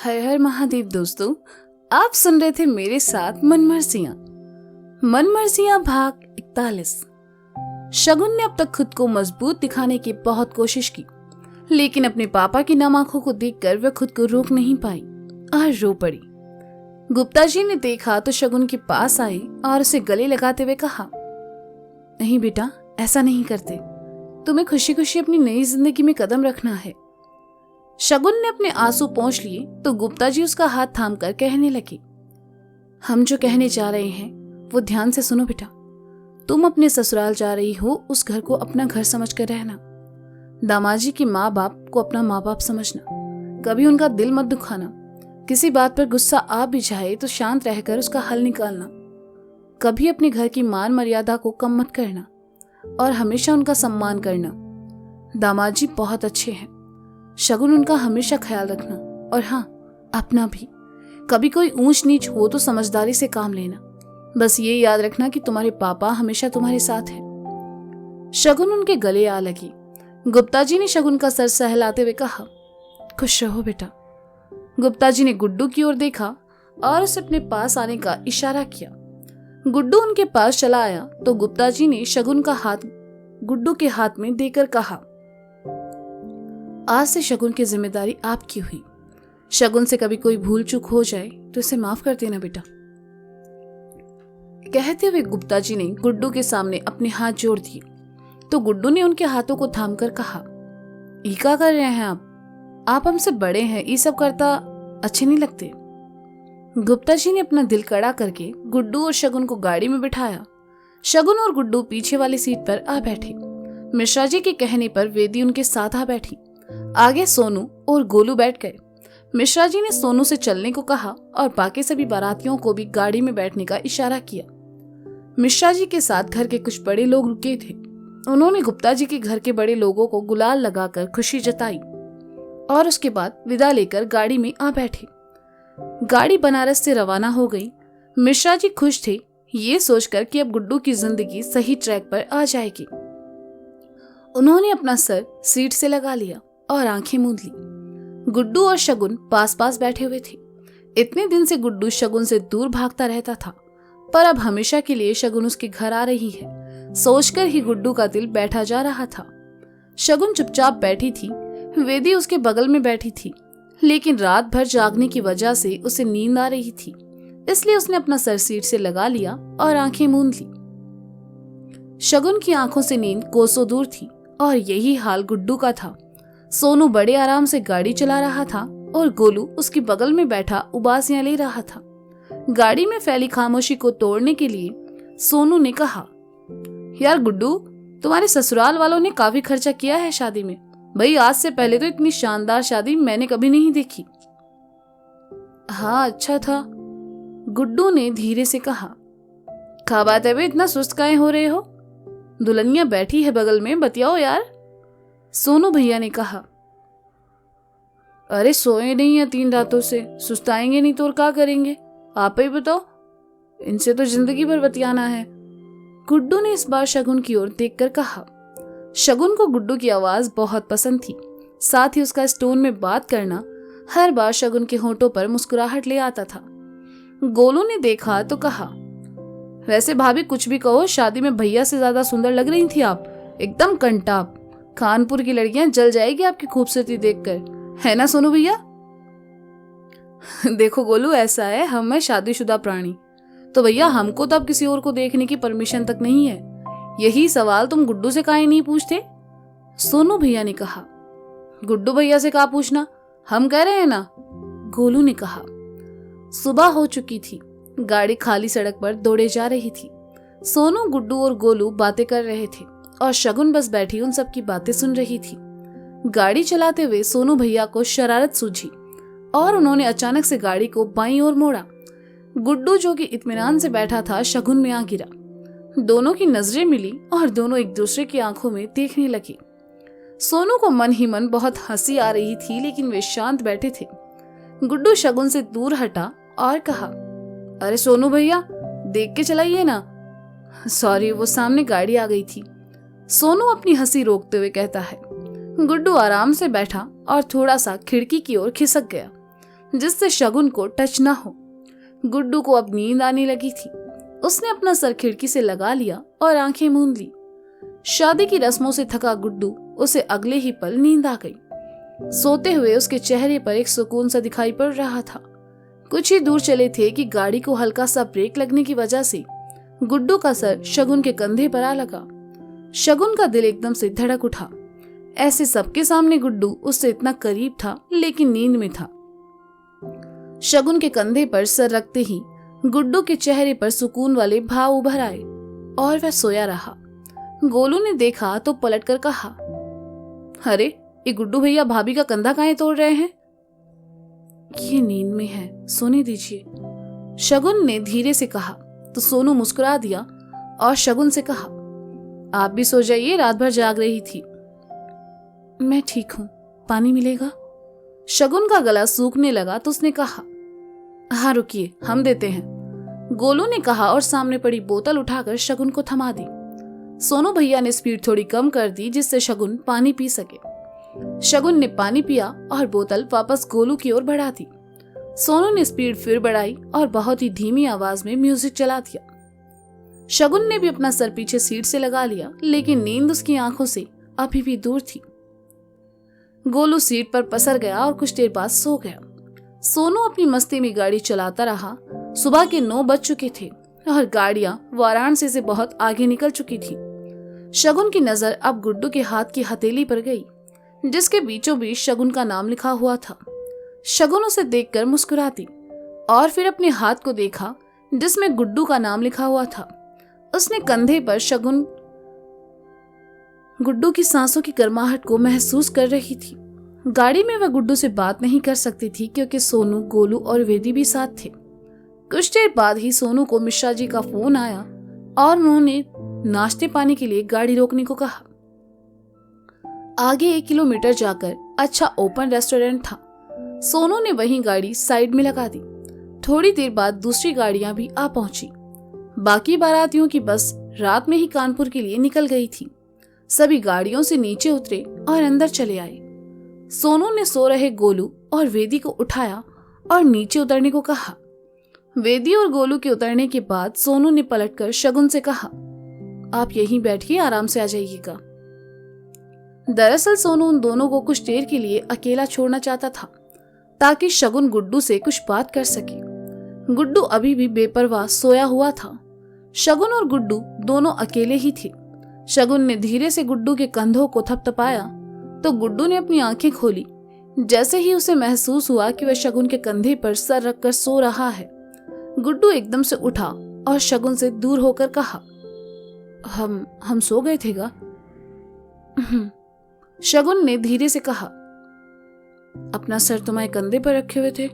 हर हर महादेव दोस्तों, आप सुन रहे थे मेरे साथ मनमर्जियां भाग 41। शगुन ने अब तक खुद को मजबूत दिखाने की बहुत कोशिश की, लेकिन अपने पापा की नम आंखों को देखकर वह खुद को रोक नहीं पाई और रो पड़ी। गुप्ता जी ने देखा तो शगुन के पास आए और उसे गले लगाते हुए कहा, नहीं बेटा, ऐसा नहीं करते। तुम्हें खुशी खुशी अपनी नई जिंदगी में कदम रखना है। शगुन ने अपने आंसू पोंछ लिए तो गुप्ता जी उसका हाथ थामकर कहने लगे, हम जो कहने जा रहे हैं वो ध्यान से सुनो बेटा। तुम अपने ससुराल जा रही हो, उस घर को अपना घर समझकर रहना। दामाजी के माँ बाप को अपना माँ बाप समझना, कभी उनका दिल मत दुखाना। किसी बात पर गुस्सा आ भी जाए तो शांत रहकर उसका हल निकालना। कभी अपने घर की मान मर्यादा को कम मत करना और हमेशा उनका सम्मान करना। दामाजी बहुत अच्छे हैं, शगुन उनका हमेशा ख्याल रखना। और हाँ, अपना भी। कभी कोई ऊंच नीच हो तो समझदारी से काम लेना। बस ये याद रखना कि तुम्हारे पापा हमेशा तुम्हारे साथ हैं। शगुन उनके गले आ लगी। गुप्ता जी ने शगुन का सर सहलाते हुए कहा, खुश रहो बेटा। गुप्ता जी ने गुड्डू की ओर देखा और उसे अपने पास आने का इशारा किया। गुड्डू उनके पास चला आया तो गुप्ता जी ने शगुन का हाथ गुड्डू के हाथ में देकर कहा, आज से शगुन की जिम्मेदारी आपकी हुई। शगुन से कभी कोई भूल चूक हो जाए तो इसे माफ कर देना बेटा। कहते हुए गुप्ता जी ने गुड्डू के सामने अपने हाथ जोड़ दिए तो गुड्डू ने उनके हाथों को थामकर कहा, ये क्या कर रहे हैं आप हमसे बड़े हैं, ये सब करता अच्छे नहीं लगते। गुप्ता जी ने अपना दिल कड़ा करके गुड्डू और शगुन को गाड़ी में बिठाया। शगुन और गुड्डू पीछे वाली सीट पर आ बैठे। मिश्रा जी के कहने पर वेदी उनके साथ आ बैठी। आगे सोनू और गोलू बैठ गए। मिश्रा जी ने सोनू से चलने को कहा और बाकी सभी बारातियों को भी गाड़ी में बैठने का इशारा किया। मिश्रा जी के साथ घर के कुछ बड़े लोग रुके थे। उन्होंने गुप्ता जी के घर के बड़े लोगों को गुलाल लगाकर खुशी जताई और उसके बाद विदा लेकर गाड़ी में आ बैठे। गाड़ी बनारस से रवाना हो गई। मिश्रा जी खुश थे ये सोचकर कि अब गुड्डू की जिंदगी सही ट्रैक पर आ जाएगी। उन्होंने अपना सर सीट से लगा लिया और आंखें मूंद ली। गुड्डू और शगुन पास पास बैठे हुए थे। इतने दिन से गुड्डू शगुन से दूर भागता रहता था, पर अब हमेशा के लिए शगुन उसके घर आ रही है, सोचकर ही गुड्डू का दिल बैठा जा रहा था। शगुन चुपचाप बैठी थी। वेदी उसके बगल में बैठी थी, लेकिन रात भर जागने की वजह से उसे नींद आ रही थी, इसलिए उसने अपना सर सीट से लगा लिया और आंखें मूंद ली। शगुन की आंखों से नींद कोसों दूर थी और यही हाल गुड्डू का था। सोनू बड़े आराम से गाड़ी चला रहा था और गोलू उसके बगल में बैठा उबासियां ले रहा था। गाड़ी में फैली खामोशी को तोड़ने के लिए सोनू ने कहा, यार गुड्डू, तुम्हारे ससुराल वालों ने काफी खर्चा किया है शादी में। भाई, आज से पहले तो इतनी शानदार शादी मैंने कभी नहीं देखी। हाँ, अच्छा था, गुड्डू ने धीरे से कहा। क्या बात है बे, इतना सुस्त काहे हो रहे हो? दुल्हनिया बैठी है बगल में, बतियाओ यार। सोनू भैया ने कहा, अरे सोए नहीं है 3 रातों से, सुस्ताएंगे नहीं तो और क्या करेंगे, आप ही बताओ। इनसे तो जिंदगी भर बतियाना है। गुड्डू ने इस बार शगुन की ओर देखकर कहा। शगुन को गुड्डू की आवाज बहुत पसंद थी, साथ ही उसका इस टोन में बात करना हर बार शगुन के होंठों पर मुस्कुराहट ले आता था। गोलू ने देखा तो कहा, वैसे भाभी कुछ भी कहो, शादी में भैया से ज्यादा सुंदर लग रही थी आप, एकदम कंटाप। कानपुर की लड़कियां जल जाएगी आपकी खूबसूरती देखकर, है ना सोनू भैया? देखो गोलू, ऐसा है, हम है शादीशुदा प्राणी, तो भैया हमको तो अब किसी और को देखने की परमिशन तक नहीं है। यही सवाल तुम गुड्डू से काहे नहीं पूछते? सोनू भैया ने कहा। गुड्डू भैया से कहा पूछना, हम कह रहे हैं ना, गोलू ने कहा। सुबह हो चुकी थी। गाड़ी खाली सड़क पर दौड़े जा रही थी। सोनू, गुड्डू और गोलू बातें कर रहे थे और शगुन बस बैठी उन सबकी बातें सुन रही थी। गाड़ी चलाते हुए सोनू भैया को शरारत सूझी और उन्होंने अचानक से गाड़ी को बाईं ओर मोड़ा। गुड्डू, जो कि इत्मीनान से बैठा था, शगुन में आ गिरा। दोनों की नजरें मिली और दोनों एक दूसरे की आंखों में देखने लगे। सोनू को मन ही मन बहुत हंसी आ रही थी, लेकिन वे शांत बैठे थे। गुड्डू शगुन से दूर हटा और कहा, अरे सोनू भैया, देख के चलाइए ना। सॉरी, वो सामने गाड़ी आ गई थी। सोनू अपनी हंसी रोकते हुए कहता है। गुड्डू आराम से बैठा और थोड़ा सा खिड़की की ओर खिसक गया। जिससे शगुन को टच ना हो। गुड्डू को अब नींद आने लगी थी। उसने अपना सर खिड़की से लगा लिया और आंखें मूंद ली। शादी की रस्मों से थका गुड्डू उसे अगले ही पल नींद आ गई। सोते हुए उसके चेहरे पर एक सुकून सा दिखाई पड़ रहा था। कुछ ही दूर चले थे कि गाड़ी को हल्का सा ब्रेक लगने की वजह से गुड्डू का सर शगुन के कंधे पर आ लगा। शगुन का दिल एकदम से धड़क उठा। ऐसे सबके सामने गुड्डू उससे इतना करीब था, लेकिन नींद में था। शगुन के कंधे पर सर रखते ही गुड्डू के चेहरे पर सुकून वाले भाव उभर आए और वह सोया रहा। गोलू ने देखा तो पलटकर कहा, अरे ये गुड्डू भैया भाभी का कंधा काहे तोड़ रहे हैं? ये नींद में है, सोने दीजिए, शगुन ने धीरे से कहा। तो सोनू मुस्कुरा दिया और शगुन से कहा, आप भी सो जाइए, रात भर जाग रही थी। मैं ठीक हूं, पानी मिलेगा? शगुन का गला सूखने लगा तो उसने कहा, हाँ रुकिए, हम देते हैं, गोलू ने कहा और सामने पड़ी बोतल उठाकर शगुन को थमा दी। सोनू भैया ने स्पीड थोड़ी कम कर दी जिससे शगुन पानी पी सके। शगुन ने पानी पिया और बोतल वापस गोलू की ओर बढ़ा दी। सोनू ने स्पीड फिर बढ़ाई और बहुत ही धीमी आवाज में म्यूजिक चला दिया। शगुन ने भी अपना सर पीछे सीट से लगा लिया, लेकिन नींद उसकी आंखों से अभी भी दूर थी। गोलू सीट पर पसर गया और कुछ देर बाद सो गया। सोनू अपनी मस्ती में गाड़ी चलाता रहा। सुबह के 9 बज चुके थे और गाड़ियां वाराणसी से बहुत आगे निकल चुकी थी। शगुन की नजर अब गुड्डू के हाथ की हथेली पर गई, जिसके बीचों बीच शगुन का नाम लिखा हुआ था। शगुन उसे देखकर मुस्कुराती और फिर अपने हाथ को देखा जिसमें गुड्डू का नाम लिखा हुआ था। उसने कंधे पर शगुन गुड्डू की सांसों की गर्माहट को महसूस कर रही थी। गाड़ी में वह गुड्डू से बात नहीं कर सकती थी क्योंकि सोनू, गोलू और वेदी भी साथ थे। कुछ देर बाद ही सोनू को मिश्रा जी का फोन आया और उन्होंने नाश्ते पानी के लिए गाड़ी रोकने को कहा। आगे 1 किलोमीटर जाकर अच्छा ओपन रेस्टोरेंट था। सोनू ने वहीं गाड़ी साइड में लगा दी। थोड़ी देर बाद दूसरी गाड़ियां भी आ पहुंची। बाकी बारातियों की बस रात में ही कानपुर के लिए निकल गई थी। सभी गाड़ियों से नीचे उतरे और अंदर चले आए। सोनू ने सो रहे गोलू और वेदी को उठाया और नीचे उतरने को कहा। वेदी और गोलू के उतरने के बाद सोनू ने पलटकर शगुन से कहा, आप यहीं बैठिए, आराम से आ जाइएगा। दरअसल सोनू उन दोनों को कुछ देर के लिए अकेला छोड़ना चाहता था ताकि शगुन गुड्डू से कुछ बात कर सके। गुड्डू अभी भी बेपरवाह सोया हुआ था। शगुन और गुड्डू दोनों अकेले ही थे। शगुन ने धीरे से गुड्डू के कंधों को थपथपाया तो गुड्डू ने अपनी आंखें खोली। जैसे ही उसे महसूस हुआ कि वह शगुन के कंधे पर सर रखकर सो रहा है, गुड्डू एकदम से उठा और शगुन से दूर होकर कहा, हम सो गए थे गा? शगुन ने धीरे से कहा, अपना सर तुम्हारे कंधे पर रखे हुए थे?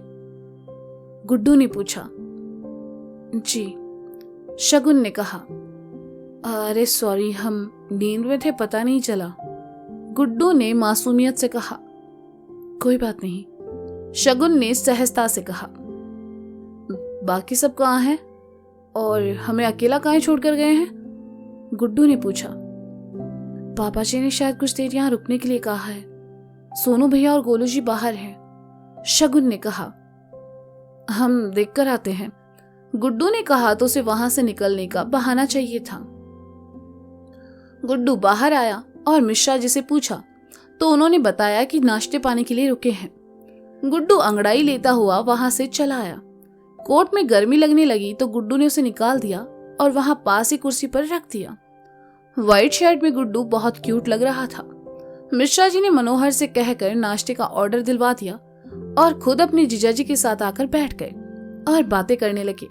गुड्डू ने पूछा। जी, शगुन ने कहा। अरे सॉरी, हम नींद में थे, पता नहीं चला, गुड्डू ने मासूमियत से कहा। कोई बात नहीं, शगुन ने सहजता से कहा। बाकी सब कहाँ हैं और हमें अकेला कहाँ छोड़कर गए हैं? गुड्डू ने पूछा। पापा जी ने शायद कुछ देर यहाँ रुकने के लिए कहा है। सोनू भैया और गोलू जी बाहर हैं, शगुन ने कहा। हम देख कर आते हैं, गुड्डू ने कहा तो उसे वहां से निकलने का बहाना चाहिए था। गुड्डू बाहर आया और मिश्रा जी से पूछा तो उन्होंने बताया कि नाश्ते पानी के लिए रुके हैं। गुड्डू अंगड़ाई लेता हुआ वहां से चला आया। कोट में गर्मी लगने लगी तो गुड्डू ने उसे निकाल दिया और वहां पास ही कुर्सी पर रख दिया। व्हाइट शर्ट में गुड्डू बहुत क्यूट लग रहा था। मिश्रा जी ने मनोहर से कहकर नाश्ते का ऑर्डर दिलवा दिया और खुद अपने जीजाजी के साथ आकर बैठ गए और बातें करने लगे।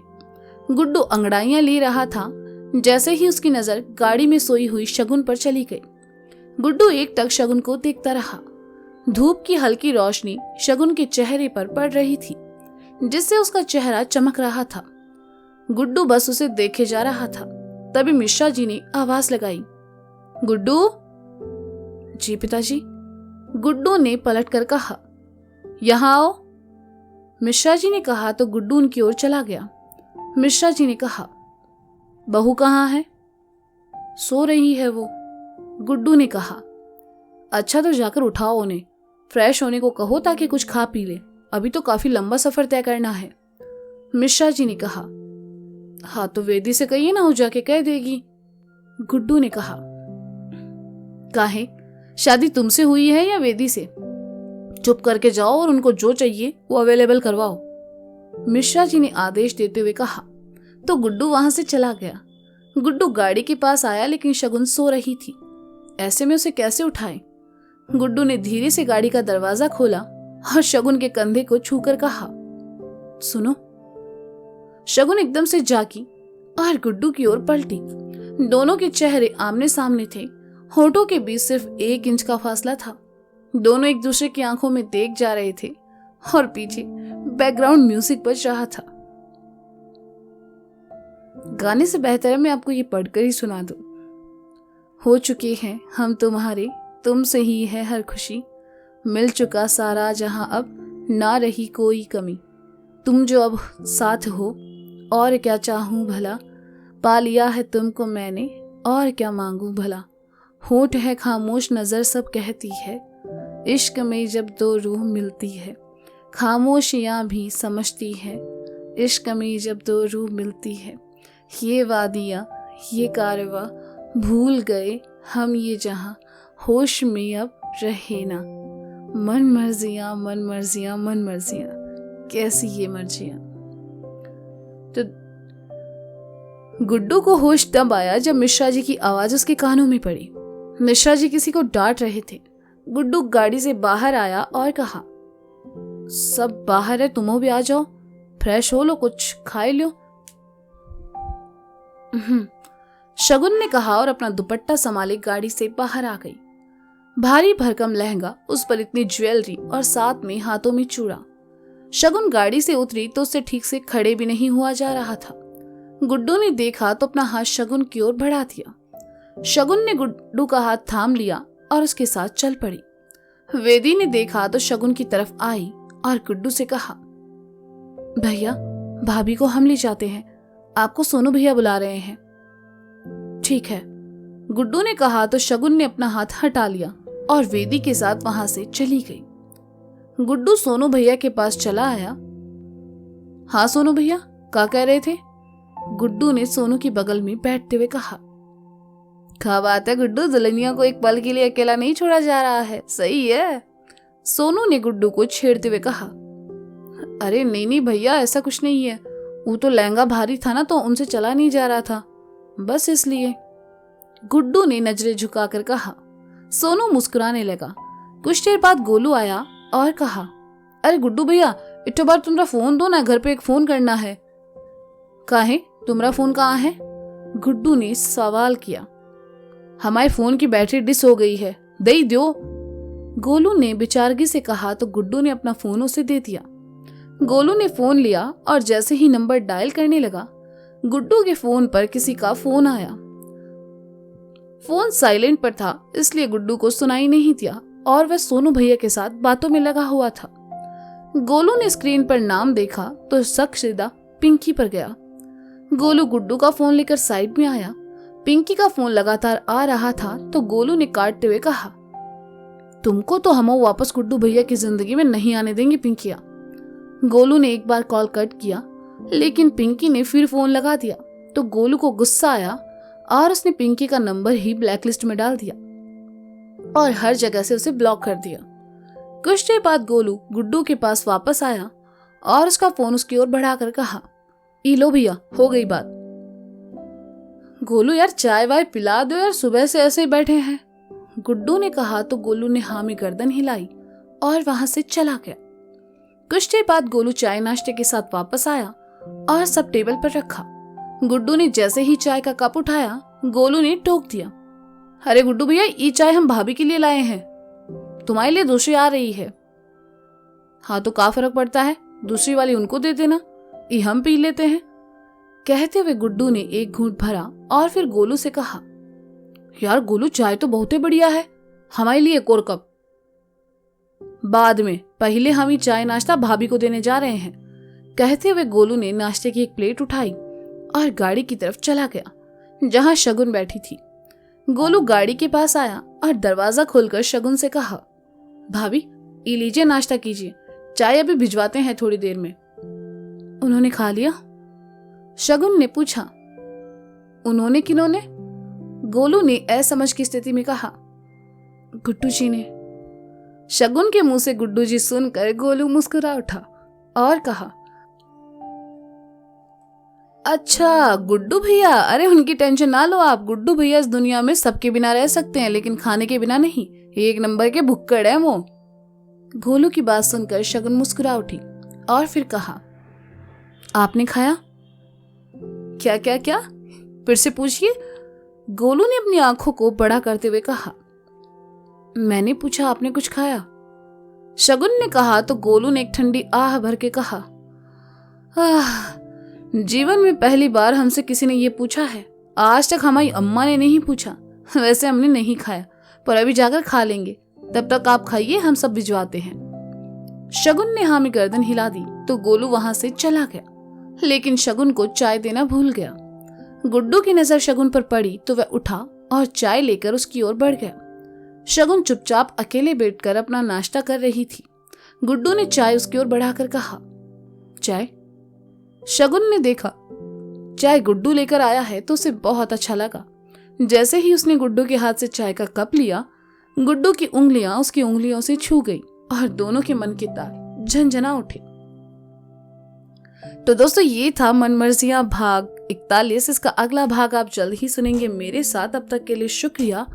गुड्डू अंगड़ाइयां ले रहा था। जैसे ही उसकी नजर गाड़ी में सोई हुई शगुन पर चली गई, गुड्डू एकटक शगुन को देखता रहा। धूप की हल्की रोशनी शगुन के चेहरे पर पड़ रही थी, जिससे उसका चेहरा चमक रहा था। गुड्डू बस उसे देखे जा रहा था। तभी मिश्रा जी ने आवाज लगाई, गुड्डू। जी पिताजी, गुड्डू ने पलटकर कहा। यहाँ आओ, मिश्रा जी ने कहा तो गुड्डू उनकी ओर चला गया। मिश्रा जी ने कहा, बहू कहाँ है? सो रही है वो, गुड्डू ने कहा। अच्छा तो जाकर उठाओ उन्हें, फ्रेश होने को कहो ताकि कुछ खा पी ले, अभी तो काफी लंबा सफर तय करना है। मिश्रा जी ने कहा। हाँ तो वेदी से कहिए ना, वो जाके कह देगी। गुड्डू ने कहा। काहे, शादी तुमसे हुई है या वेदी से? चुप करके जाओ और उनको जो चाहिए वो अवेलेबल करवाओ, मिश्रा जी ने आदेश देते हुए कहा। तो गुड्डू वहां से चला गया। गुड्डू गाड़ी के पास आया लेकिन शगुन सो रही थी। ऐसे में उसे कैसे उठाए? गुड्डू ने धीरे से गाड़ी का दरवाजा खोला और शगुन के कंधे को छूकर कहा, सुनो। शगुन एकदम से जागी और गुड्डू की ओर पलटी। दोनों के चेहरे आमने सामने थे। होठों के बीच सिर्फ 1 इंच का फासला था। दोनों एक दूसरे की आंखों में देख जा रहे थे और पीछे बैकग्राउंड म्यूजिक बज रहा था। गाने से बेहतर है मैं आपको ये पढ़कर ही सुना दूं। हो चुके हैं हम तुम्हारे, तुमसे ही है हर खुशी, मिल चुका सारा जहां अब ना रही कोई कमी, तुम जो अब साथ हो और क्या चाहूं भला, पा लिया है तुमको मैंने और क्या मांगू भला, होठ है खामोश नजर सब कहती है, इश्क में जब 2 रूह मिलती है, खामोशियां भी समझती है, इश्क में जब 2 रूह मिलती है, ये वादियाँ ये कारवां भूल गए हम ये जहां, होश में अब रहे ना, मन मर्जियां मन मर्जियां मन मर्जियां, कैसी ये मर्जियां। तो गुड्डू को होश तब आया जब मिश्रा जी की आवाज उसके कानों में पड़ी। मिश्रा जी किसी को डांट रहे थे। गुड्डू गाड़ी से बाहर आया और कहा, सब बाहर है, तुम भी आ जाओ, फ्रेश हो लो, कुछ खाए लो। शगुन ने कहा और अपना दुपट्टा संभाले गाड़ी से बाहर आ गई। भारी भरकम लहंगा, उस पर इतनी ज्वेलरी और साथ में हाथों में चूड़ा। शगुन गाड़ी से उतरी तो उससे ठीक से खड़े भी नहीं हुआ जा रहा था। गुड्डू ने देखा तो अपना हाथ शगुन की ओर बढ़ा दिया। शगुन ने गुड्डू का हाथ थाम लिया और उसके साथ चल पड़ी। वेदी ने देखा तो शगुन की तरफ आई और गुड्डू से कहा, भैया भाभी को हम ले जाते हैं, आपको सोनू भैया बुला रहे हैं। ठीक है, गुड्डू ने कहा तो शगुन ने अपना हाथ हटा लिया और वेदी के साथ वहां से चली गई। गुड्डू सोनू भैया के पास चला आया। हाँ सोनू भैया, क्या कह रहे थे? गुड्डू ने सोनू की बगल में बैठते हुए कहा। क्या बात है गुड्डू, दुल्हनिया को एक पल के लिए अकेला नहीं छोड़ा जा रहा है, सही है, सोनू ने गुड्डू को छेड़ते हुए कहा। अरे नहीं नहीं भैया, ऐसा कुछ नहीं है, वो तो लहंगा भारी था ना तो उनसे चला नहीं जा रहा था, बस इसलिए, गुड्डू ने नजरें झुकाकर कहा। सोनू मुस्कुराने लगा। कुछ देर बाद गोलू आया और कहा, अरे गुड्डू भैया, इतने बार तुम्हारा फोन दो ना, घर पे एक फोन करना है। काहे, तुम्हारा फोन कहाँ है? गुड्डू ने सवाल किया। हमारे फोन की बैटरी डिस हो गई है, दे ही दो, गोलू ने बेचारगी से कहा तो गुड्डू ने अपना फोन उसे दे दिया। गोलू ने फोन लिया और जैसे ही नंबर डायल करने लगा, गुड्डू के फोन पर किसी का फोन आया। फोन साइलेंट पर था इसलिए गुड्डू को सुनाई नहीं दिया और वह सोनू भैया के साथ बातों में लगा हुआ था। गोलू ने स्क्रीन पर नाम देखा तो शक सीधा पिंकी पर गया। गोलू गुड्डू का फोन लेकर साइड में आया। पिंकी का फोन लगातार आ रहा था तो गोलू ने काटते हुए कहा, तुमको तो हम वापस गुड्डू भैया की जिंदगी में नहीं आने देंगे पिंकिया। गोलू ने एक बार कॉल कट किया लेकिन पिंकी ने फिर फोन लगा दिया तो गोलू को गुस्सा आया और उसने पिंकी का नंबर ही ब्लैकलिस्ट में डाल दिया और हर जगह से उसे ब्लॉक कर दिया। कुछ देर बाद गोलू गुड्डू के पास वापस आया और उसका फोन उसकी ओर बढ़ाकर कहा, ई लो भैया, हो गई बात। गोलू यार चाय वाय पिला दो यार, सुबह से ऐसे ही बैठे हैं, गुड्डू ने कहा तो गोलू ने हाँ में गर्दन हिलाई और वहां से चला गया। कुछ देर बाद गोलू चाय नाश्ते के साथ वापस आया और सब टेबल पर रखा। गुड्डू ने जैसे ही चाय का कप उठाया, गोलू ने टोक दिया, अरे गुड्डू भैया, ये चाय हम भाभी के लिए लाए हैं, तुम्हारे लिए दूसरी आ रही है। हाँ तो क्या फर्क पड़ता है, दूसरी वाली उनको दे देना, ये हम पी लेते हैं। कहते हुए गुड्डू ने एक घूंट भरा और फिर गोलू से कहा, यार गोलू चाय तो बहुत ही बढ़िया है, हमारे लिए एक और कप। बाद में, पहले हम ही चाय नाश्ता भाभी को देने जा रहे हैं। कहते हुए गोलू ने नाश्ते की एक प्लेट उठाई और गाड़ी की तरफ चला गया जहां शगुन बैठी थी। गोलू गाड़ी के पास आया और दरवाजा खोलकर शगुन से कहा, भाभी ये लीजिए नाश्ता कीजिए, चाय अभी भिजवाते हैं थोड़ी देर में। उन्होंने खा लिया? शगुन ने पूछा। उन्होंने किन्होंने? गोलू ने असमझ की स्थिति में कहा। गुड्डू जी ने। शगुन के मुंह से गुड्डू जी सुनकर गोलू मुस्कुरा उठा और कहा, अच्छा गुड्डू भैया, अरे उनकी टेंशन ना लो आप। गुड्डू भैया इस दुनिया में सबके बिना रह सकते हैं, लेकिन खाने के बिना नहीं। एक नंबर के भुक्कड़ है वो। गोलू की बात सुनकर शगुन मुस्कुरा उठी और फिर कहा, आपने खाया? क्या क्या क्या? फिर से पूछिए। गोलू ने अपनी आंखों को बड़ा करते हुए कहा। मैंने पूछा आपने कुछ खाया? शगुन ने कहा तो गोलू ने एक ठंडी आह भर के कहा, जीवन में पहली बार हमसे किसी ने ये पूछा है। आज तक हमारी अम्मा ने नहीं पूछा। वैसे हमने नहीं खाया, पर अभी जाकर खा लेंगे। तब तक आप खाइए, हम सब भिजवाते हैं। शगुन ने हाँ में गर्दन हिला दी तो गोलू वहां से चला गया, लेकिन शगुन को चाय देना भूल गया। गुड्डू की नजर शगुन पर पड़ी तो वह उठा और चाय लेकर उसकी ओर बढ़ गया। शगुन चुपचाप अकेले बैठकर अपना नाश्ता कर रही थी। गुड्डू ने चाय उसकी ओर बढ़ाकर कहा, चाय? शगुन ने देखा चाय गुड्डू लेकर आया है तो उसे बहुत अच्छा लगा। जैसे ही उसने गुड्डू के हाथ से चाय का कप लिया, गुड्डू की उंगलियां उसकी उंगलियों से छू गई और दोनों के मन के तार झनझना उठे। तो दोस्तों, ये था मनमर्जियां भाग 41। इसका अगला भाग आप जल्द ही सुनेंगे मेरे साथ। अब तक के लिए शुक्रिया।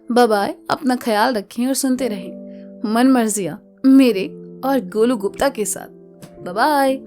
Bye bye. अपना ख्याल रखें और सुनते रहें मनमर्जियां मेरे और गोलू गुप्ता के साथ। Bye bye.